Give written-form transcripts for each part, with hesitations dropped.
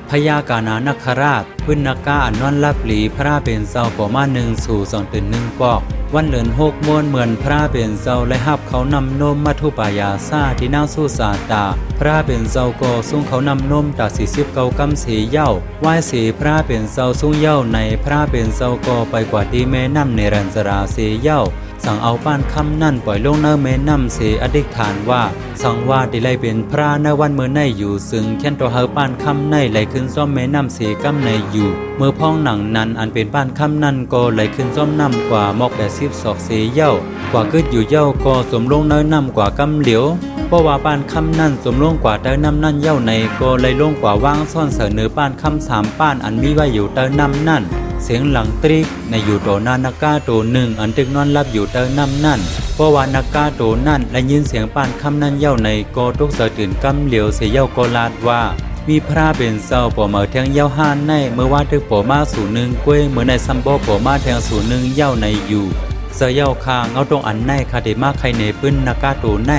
พญากานานาคราชพื้นนากาอันนอนลับหลีพระเป็นเจ้าประมาณ1 สู่ 2 ตื่น 1 ปอกวันเลือน6ม้วนเหมือนพระเป็นเจ้าและหับเขานำนมมัทุปายาซาที่นางสุสาตาพระเป็นเจ้าก็ส่งเขานำนมตา49 กำสีเย้าไหว้สีพระเป็นเจ้าส่งเย้าในพระเป็นเจ้าก็ไปกว่าที่แม่น้ำในรันจราเสียเย้าสั่งเอาป้านคำนั่นปล่อยลงเนื้อแม่น้ำเสอธิษฐานว่าสั่งว่าได้ไล่เป็นพระในวันเมื่อในอยู่ซึ่งแค่นตัวเฮาป้านคำในไหลขึ้นซ้อมแม่น้ำเสกำในอยู่เมื่อพ้องหนังนั้นอันเป็นป้านคำนั่นก็ไหลขึ้นซ้อมน้ำกว่ามอก80 ศอกเสเย้ากว่าขึ้นอยู่เย้าก็สมลงเนื้อน้ำกว่ากำเหลียวเพราะว่าป้านคำนั่นสมลงกว่าเตอน้ำนั่นเย้าในก็ไหลลงกว่าว่างซ่อนเสนอป้านคำ3 ป้านอันมีไว้อยู่เตอน้ำนั่นเสียงหลังตริกในอยู่โตนานากาโตหนึ่งอันตึกนอนรับอยู่เตอน้ำนั่นเพราะว่านากาโตนั่นและยินเสียงป้านคำนั่นเย้าในก็ตุกเสตื่นกำเหลียวเสียเย้าก็ลาดว่ามีพระเป็นเจ้าปอมาแทงเย้าห้านในเมื่อว่าตึกปอมาสู่หนึ่งกล้วยเมื่อในซัมโบปอมาแทงสู่หนึ่งเย้าในอยู่เสยเย้าคางเอาตรงอันในคาเดมาใครในปื้นนากาโตใน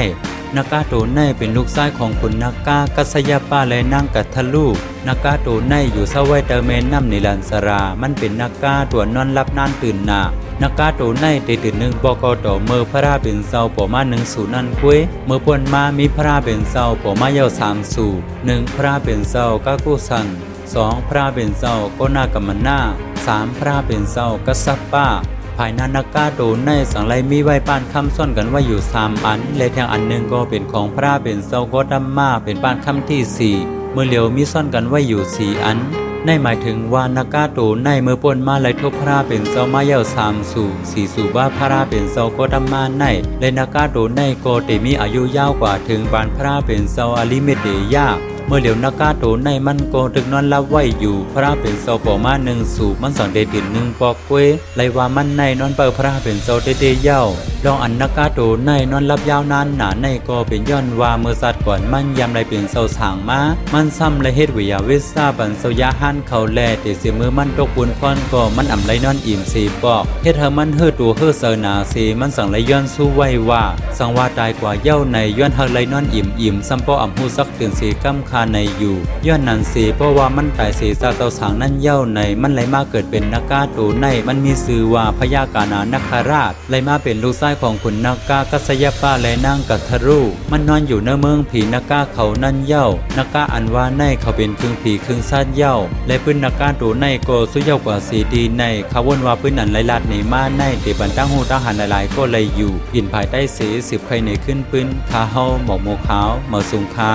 นากาโตในเป็นลูกชายของคุณนากากัสยาป้าและนางกัททะลูนากาโตในอยู่เสวยเตอเมนน้ำนิลันสรามันเป็นนากาตัวนอนรับนานตื่นนานากาโตในได้ตื่นหนึ่งบกต่อเมื่อพระเป็นเจ้าปอมา1 สู่นั่นกล้วยเมื่อปวนมามีพระเป็นเจ้าปอมาเย้า3 สู่1พระเป็นเจ้ากากุสัน2พระเป็นเจ้าโกนากัมมนา3พระเป็นเจ้ากัสซัปป้าภายในนากาโตในสังไลมีไว้ป้านคำซ่อนกันไว้อยู่3 อันและแทงอันหนึ่งก็เป็นของพระเป็นเจ้าโกดัมมาเป็นป้านคำที่4เมื่อเหลียวมีซ่อนกันไว้อยู่4 อันในหมายถึงว่านากาโตในเมื่อปนมาไล่ทบพระเป็นเจ้ามาเย้า3 สู่4 สู่ว่าพระเป็นเจ้าโกดัมมาในและนากาโตในก็ได้มีอายุยาวกว่าถึงบานพระเป็นเจ้าอาลิเมเดยาเมื่อเหลียวนากาโตในมันก็ตึกนอนรับไว้อยู่พระเป็นเจ้าปอมา1 สู่มันสอนเดติน1 ปอกเวไลว่ามันในนอนเปิดพระเป็นเจ้าเดเย้าลองอันนากาโตในนอนรับยาวนานหนาในก็เป็นย้อนว่าเมื่อสัตว์ก่อนมันยามไรเป็นเจ้าสางมามันซ้ำและเฮ็ดวิยาเวซาบันเจ้ายาหันเขาแลแต่เสียมือมันตกบุญพรก็มันอ่ำไรนอนอิ่ม4 ปอกเฮ็ดให้มันเฮือตัวเฮือเสนามันสั่งไรย้อนสู้ไว้ว่าสังว่าตายกว่าเย้าในย้อนเฮาไรนอนอิ่มซ้ำปออ่ำฮู้ซักตื่นกำในอยู่ย้อนนั้นเพราะว่ามันตายซาเจ้าสางนั่นเย้าในมันไหลมาเกิดเป็นนากาโตในมันมีชื่อว่าพญากานานาคราชไหลมาเป็นลูกชายของขุนนากากัสยปาและนางกัททะรูมันนอนอยู่ในเมืองผีนากาเขานั่นเย้านากาอันว่าในเขาเป็นครึ่งผีครึ่งซาดเย้าและปืนนากาโตในก็สุเย้ากว่าสีดีในเขาวนว่าปืนนั้นไหลลาดในมาในเดบันตั้งหูทหารหลายๆก็เลยอยู่อินภายใต้10 ใครในขึ้นปืนคาเฮาหมอกโมขาวหมอสุงคา